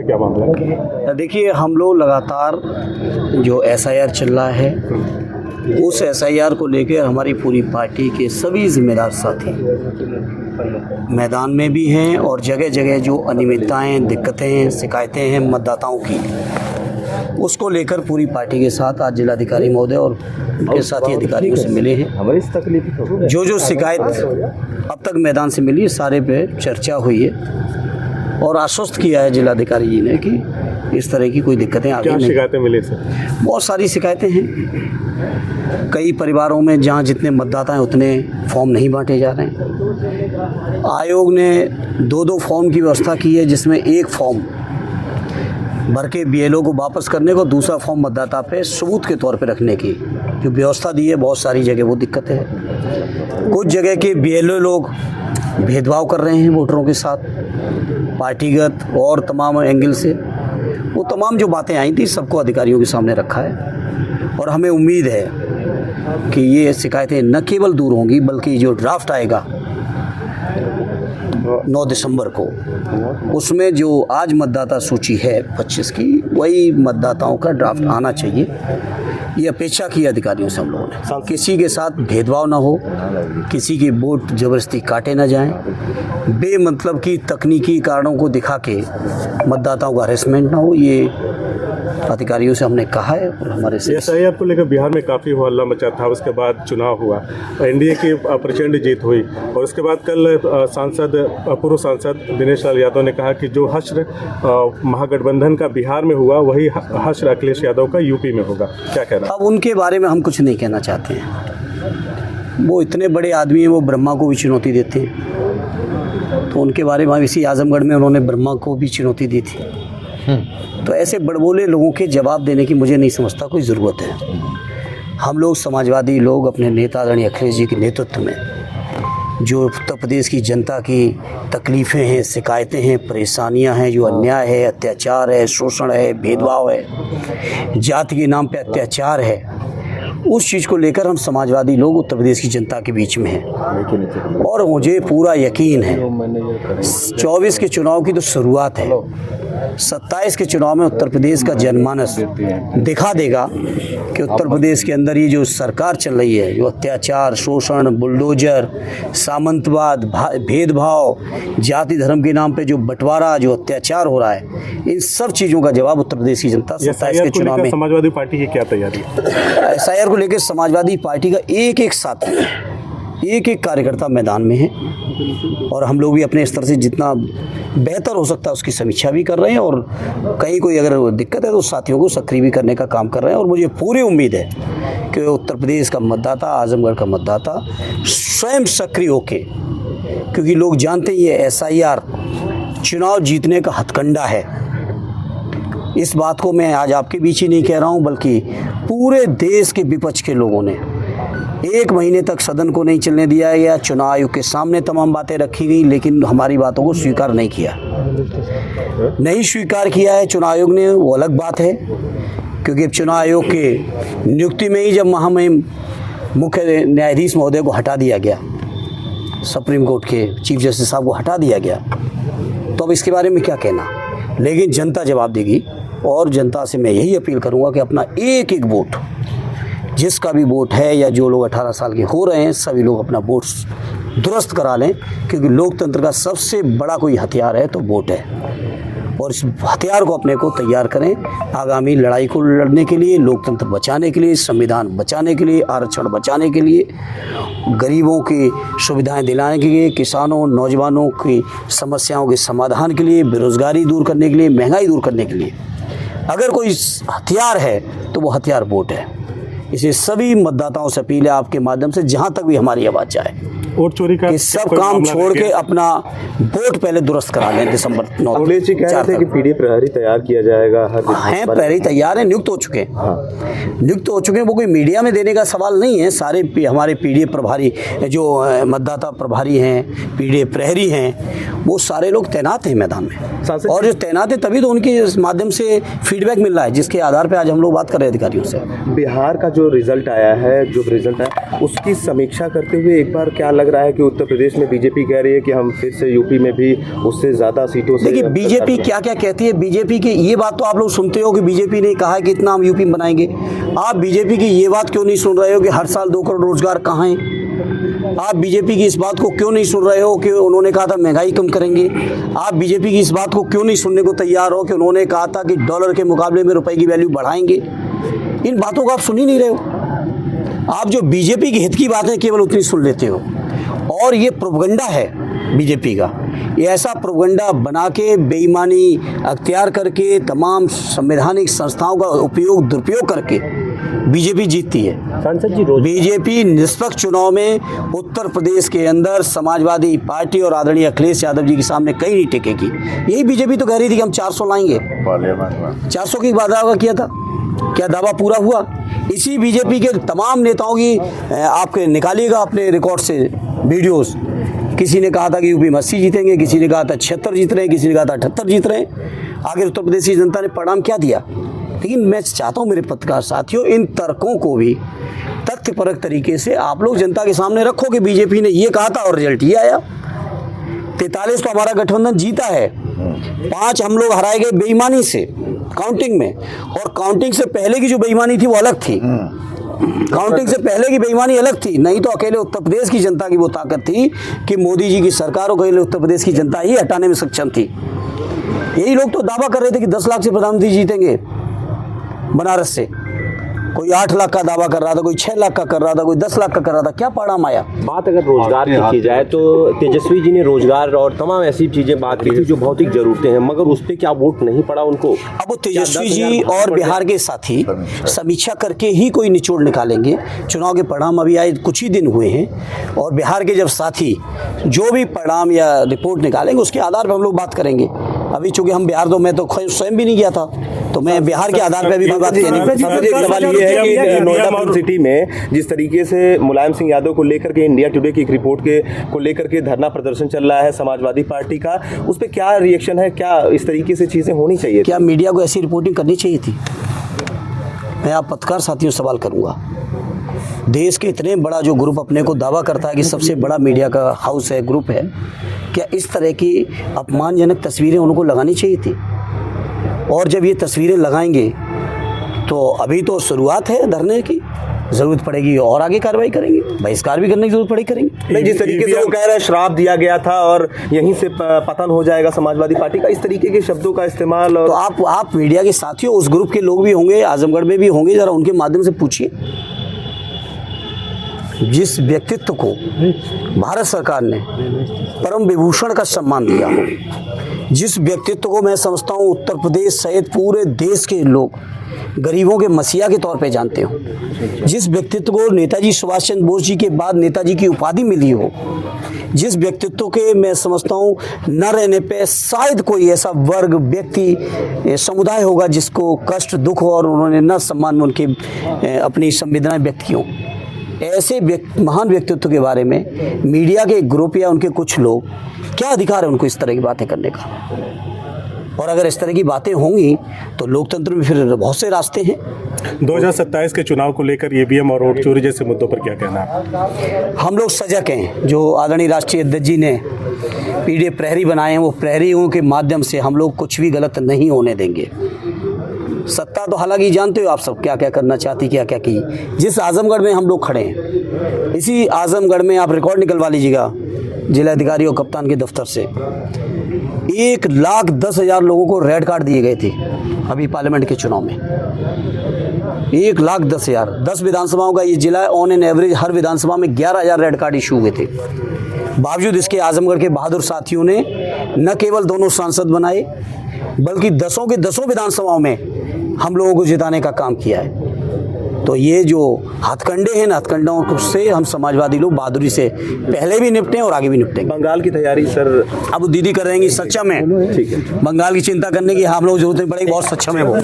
क्या मामला है? देखिए, हम लोग लगातार जो SIR चल रहा है, उस SIR को लेकर हमारी पूरी पार्टी के सभी जिम्मेदार साथी मैदान में भी हैं और जगह जगह जो अनियमितताएं, दिक्कतें, शिकायतें हैं मतदाताओं की, उसको लेकर पूरी पार्टी के साथ आज जिलाधिकारी महोदय और उनके साथी अधिकारियों से मिले हैं। जो शिकायत अब तक मैदान से मिली, सारे पे चर्चा हुई है और आश्वस्त किया है जिलाधिकारी जी ने कि इस तरह की कोई दिक्कतें आगे नहीं। शिकायतें मिली सर? बहुत सारी शिकायतें हैं। कई परिवारों में जहां जितने मतदाता हैं उतने फॉर्म नहीं बांटे जा रहे हैं। आयोग ने 2-2 फॉर्म की व्यवस्था की है, जिसमें एक फॉर्म भर के BLO को वापस करने को, दूसरा फॉर्म मतदाता पे सबूत के तौर पे रखने की जो व्यवस्था दी है। बहुत सारी जगह वो दिक्कत है। कुछ जगह के BLO लोग भेदभाव कर रहे हैं वोटरों के साथ, पार्टीगत और तमाम एंगल से। वो तमाम जो बातें आई थी सबको अधिकारियों के सामने रखा है और हमें उम्मीद है कि ये शिकायतें न केवल दूर होंगी बल्कि जो ड्राफ्ट आएगा 9 दिसंबर को, उसमें जो आज मतदाता सूची है 25 की, वही मतदाताओं का ड्राफ्ट आना चाहिए। ये अपेक्षा की अधिकारियों से हम लोगों ने। किसी के साथ भेदभाव ना हो, किसी के वोट ज़बरदस्ती काटे ना जाएं, बेमतलब की तकनीकी कारणों को दिखा के मतदाताओं का हरेसमेंट ना हो, ये अधिकारियों से हमने कहा है। और हमारे SIR को लेकर बिहार में काफ़ी हल्ला मचा था, उसके बाद चुनाव हुआ, NDA की प्रचंड जीत हुई और उसके बाद कल पूर्व सांसद दिनेश लाल यादव ने कहा कि जो हश्र महागठबंधन का बिहार में हुआ वही हश्र अखिलेश यादव का यूपी में होगा। क्या कहना? अब उनके बारे में हम कुछ नहीं कहना चाहते हैं। वो इतने बड़े आदमी हैं, वो ब्रह्मा को भी चुनौती देते हैं, तो उनके बारे में इसी आजमगढ़ में उन्होंने ब्रह्मा को भी चुनौती दी थी। तो ऐसे बड़बोले लोगों के जवाब देने की मुझे नहीं समझता कोई ज़रूरत है। हम लोग समाजवादी लोग अपने नेता आदरणीय अखिलेश जी के नेतृत्व में जो उत्तर प्रदेश की जनता की तकलीफ़ें हैं, शिकायतें हैं, परेशानियां हैं, जो अन्याय है, अत्याचार है, शोषण है, भेदभाव है, जाति के नाम पे अत्याचार है, उस चीज़ को लेकर हम समाजवादी लोग उत्तर प्रदेश की जनता के बीच में हैं। और मुझे पूरा यकीन है 24 के चुनाव की तो शुरुआत है, 27 के चुनाव में उत्तर प्रदेश का जनमानस दिखा देगा कि उत्तर प्रदेश के अंदर ये जो सरकार चल रही है, जो अत्याचार, शोषण, बुलडोजर, सामंतवाद, भेदभाव, जाति धर्म के नाम पे जो बंटवारा, जो अत्याचार हो रहा है, इन सब चीज़ों का जवाब उत्तर प्रदेश की जनता 27 के चुनाव में। समाजवादी पार्टी की क्या तैयारी? SIR को लेकर समाजवादी पार्टी का एक साथी, एक कार्यकर्ता मैदान में है और हम लोग भी अपने स्तर से जितना बेहतर हो सकता है उसकी समीक्षा भी कर रहे हैं और कहीं कोई अगर दिक्कत है तो साथियों को सक्रिय भी करने का काम कर रहे हैं। और मुझे पूरी उम्मीद है कि उत्तर प्रदेश का मतदाता, आजमगढ़ का मतदाता स्वयं सक्रिय होके, क्योंकि लोग जानते ही है SIR चुनाव जीतने का हथकंडा है। इस बात को मैं आज आपके बीच ही नहीं कह रहा हूँ, बल्कि पूरे देश के विपक्ष के लोगों ने 1 महीने तक सदन को नहीं चलने दिया गया। चुनाव आयोग के सामने तमाम बातें रखी गई, लेकिन हमारी बातों को स्वीकार नहीं किया, नहीं स्वीकार किया है चुनाव आयोग ने, वो अलग बात है। क्योंकि अब चुनाव आयोग के नियुक्ति में ही जब महामहिम मुख्य न्यायाधीश महोदय को हटा दिया गया, सुप्रीम कोर्ट के चीफ जस्टिस साहब को हटा दिया गया, तो अब इसके बारे में क्या कहना। लेकिन जनता जवाब देगी और जनता से मैं यही अपील करूंगा कि अपना एक वोट, जिसका भी वोट है या जो लोग 18 साल के हो रहे हैं, सभी लोग अपना वोट दुरुस्त करा लें, क्योंकि लोकतंत्र का सबसे बड़ा कोई हथियार है तो वोट है। और इस हथियार को अपने को तैयार करें आगामी लड़ाई को लड़ने के लिए, लोकतंत्र बचाने के लिए, संविधान बचाने के लिए, आरक्षण बचाने के लिए, गरीबों की सुविधाएं दिलाने के लिए, किसानों, नौजवानों की समस्याओं के समाधान के लिए, बेरोजगारी दूर करने के लिए, महंगाई दूर करने के लिए अगर कोई हथियार है तो वो हथियार वोट है। इसलिए सभी मतदाताओं से अपील है आपके माध्यम से, जहां तक भी हमारी आवाज़ जाए, वोट चोरी का सब काम छोड़ के अपना वोट पहले दुरुस्त करा लें। दिसंबर 9 अखिलेश जी कह रहे थे कि पीडी प्रहरी तैयार किया जाएगा। हैं प्रहरी तैयार हैं, नियुक्त हो चुके हैं, नियुक्त हो चुके हैं। वो कोई मीडिया में देने का सवाल नहीं है। सारे हमारे पीडी प्रभारी, जो मतदाता प्रभारी हैं, पीडी प्रहरी हैं, वो सारे लोग तैनात हैं मैदान में। और जो तैनात है तभी तो उनके माध्यम से फीडबैक मिल रहा है, जिसके आधार पर आज हम लोग बात कर रहे हैं अधिकारियों से। बिहार का जो रिजल्ट आया है, उसकी समीक्षा करते हुए एक बार क्या लग रहा है कि उत्तर प्रदेश में बीजेपी कह रही है कि हम फिर से यूपी में भी उससे ज़्यादा सीटों से। देखिए बीजेपी क्या क्या कहती है, बीजेपी की ये बात तो आप लोग सुनते हो कि बीजेपी ने कहा है कि इतना हम यूपी में बनाएंगे। आप बीजेपी की ये बात क्यों नहीं सुन रहे हो कि हर साल 2 करोड़ रोजगार कहाँ हैं? आप बीजेपी की इस बात को क्यों नहीं सुन रहे हो कि उन्होंने कहा था महंगाई कम करेंगे? आप बीजेपी की इस बात को क्यों नहीं सुनने को तैयार हो कि उन्होंने कहा था कि डॉलर के मुकाबले में रुपए की वैल्यू बढ़ाएंगे? इन बातों को आप सुन ही नहीं रहे हो। आप जो बीजेपी के हित की बातें केवल उतनी सुन लेते हो, और ये प्रोपगंडा है बीजेपी का। ये ऐसा प्रोपगंडा बना के बेईमानी अख्तियार करके तमाम संवैधानिक संस्थाओं का दुरुपयोग करके बीजेपी जीतती है। सांसद जी, बीजेपी निष्पक्ष चुनाव में उत्तर प्रदेश के अंदर समाजवादी पार्टी और आदरणीय अखिलेश यादव जी के सामने कहीं नहीं टिकेगी। यही बीजेपी तो कह रही थी कि हम 400 लाएंगे, 400 की वादा किया था, क्या दावा पूरा हुआ? इसी बीजेपी के तमाम नेताओं की आपके निकालिएगा अपने रिकॉर्ड से वीडियोस। किसी ने कहा था कि यूपी में 80 जीतेंगे, किसी ने कहा था 76 जीत रहे हैं, किसी ने कहा था 78 जीत रहे हैं। आगे उत्तर प्रदेश की जनता ने परिणाम क्या दिया? लेकिन मैं चाहता हूं मेरे पत्रकार साथियों, इन तर्कों को भी तथ्यपरक तरीके से आप लोग जनता के सामने रखो कि बीजेपी ने ये कहा था और रिजल्ट ये आया। 43 तो हमारा गठबंधन जीता है, 5 हम लोग हराए गए बेईमानी से काउंटिंग में, और काउंटिंग से पहले की जो बेईमानी थी वो अलग थी। काउंटिंग से पहले की बेईमानी अलग थी। नहीं तो अकेले उत्तर प्रदेश की जनता की वो ताकत थी कि मोदी जी की सरकार को अकेले उत्तर प्रदेश की जनता ही हटाने में सक्षम थी। यही लोग तो दावा कर रहे थे कि 10 लाख से प्रधानमंत्री जीतेंगे बनारस से। कोई 8 लाख का दावा कर रहा था, कोई 6 लाख का कर रहा था, कोई 10 लाख का कर रहा था। क्या परिणाम आया? बात अगर रोजगार की की जाए तो तेजस्वी जी ने रोजगार और तमाम ऐसी चीजें बात की थी जो भौतिक जरूरतें हैं, मगर उस पर क्या वोट नहीं पड़ा उनको? अब वो तेजस्वी जी और बिहार के साथी समीक्षा करके ही कोई निचोड़ निकालेंगे। चुनाव के परिणाम अभी आए कुछ ही दिन हुए हैं, और बिहार के जब साथी जो भी परिणाम या रिपोर्ट निकालेंगे उसके आधार पर हम लोग बात करेंगे। अभी चूंकि हम बिहार, तो मैं तो स्वयं भी नहीं गया था, तो मैं बिहार के आधार पर भी बात नहीं। सवाल ये है कि नोएडा सिटी में जिस तरीके से मुलायम सिंह यादव को लेकर के इंडिया टुडे की एक रिपोर्ट को लेकर के धरना प्रदर्शन चल रहा है समाजवादी पार्टी का, उस पर क्या रिएक्शन है? क्या इस तरीके से चीजें होनी चाहिए? क्या मीडिया को ऐसी रिपोर्टिंग करनी चाहिए थी? मैं आप पत्रकार साथियों से सवाल करूंगा। देश के इतने बड़ा जो ग्रुप अपने को दावा करता है कि सबसे बड़ा मीडिया का हाउस है, ग्रुप है, क्या इस तरह की अपमानजनक तस्वीरें उनको लगानी चाहिए थी? और जब ये तस्वीरें लगाएंगे तो अभी तो शुरुआत है धरने की, जरूरत पड़ेगी और आगे कार्रवाई करेंगे, बहिष्कार भी करने की जरूरत पड़ेगी, करेंगे। नहीं, जिस तरीके से वो कह रहे हैं श्राप दिया गया था और यहीं से पतन हो जाएगा समाजवादी पार्टी का, इस तरीके के शब्दों का इस्तेमाल। और तो आप मीडिया के साथियों, उस ग्रुप के लोग भी होंगे, आजमगढ़ में भी होंगे, जरा उनके माध्यम से पूछिए। जिस व्यक्तित्व को भारत सरकार ने परम विभूषण का सम्मान दिया, जिस व्यक्तित्व को मैं समझता हूँ उत्तर प्रदेश सहित पूरे देश के लोग गरीबों के मसीहा के तौर पे जानते हो, जिस व्यक्तित्व को नेताजी सुभाष चंद्र बोस जी के बाद नेताजी की उपाधि मिली हो, जिस व्यक्तित्व के मैं समझता हूँ न रहने पे शायद कोई ऐसा वर्ग, व्यक्ति, समुदाय होगा जिसको कष्ट, दुख और उन्होंने न सम्मान में उनके अपनी संवेदनाएं व्यक्त की हों। ऐसे महान व्यक्तित्व के बारे में मीडिया के ग्रुप या उनके कुछ लोग, क्या अधिकार है उनको इस तरह की बातें करने का? और अगर इस तरह की बातें होंगी तो लोकतंत्र में फिर बहुत से रास्ते हैं। 2027 के चुनाव को लेकर ईवीएम और वोट चोरी जैसे मुद्दों पर क्या कहना है? हम लोग सजग हैं। जो आदरणीय राष्ट्रीय अध्यक्ष जी ने पीडीए प्रहरी बनाए हैं, वो प्रहरियों के माध्यम से हम लोग कुछ भी गलत नहीं होने देंगे। सत्ता तो हालांकि जानते हो आप सब क्या क्या करना चाहती, क्या क्या की। जिस आजमगढ़ में हम लोग खड़े हैं, इसी आजमगढ़ में आप रिकॉर्ड निकलवा लीजिएगा जिलाधिकारी और कप्तान के दफ्तर से, 1,10,000 लोगों को रेड कार्ड दिए गए थे अभी पार्लियामेंट के चुनाव में। 1,10,000, 10 विधानसभाओं का ये जिला है। ऑन एन एवरेज हर विधानसभा में 11,000 रेड कार्ड इशू हुए थे। बावजूद इसके आजमगढ़ के बहादुर साथियों ने न केवल दोनों सांसद बनाए, बल्कि 10 के 10 विधानसभाओं में हम लोगों को जिताने का काम किया है। तो ये जो हथकंडे हैं, हथकंडों से हम समाजवादी लोग बहादुरी से पहले भी निपटे और आगे भी निपटेंगे। बंगाल की तैयारी सर अब दीदी कर रहेंगी सक्षम है, ठीक है। बंगाल की चिंता करने की हम लोग जरूरत नहीं पड़ेगी, बहुत सक्षम है वो।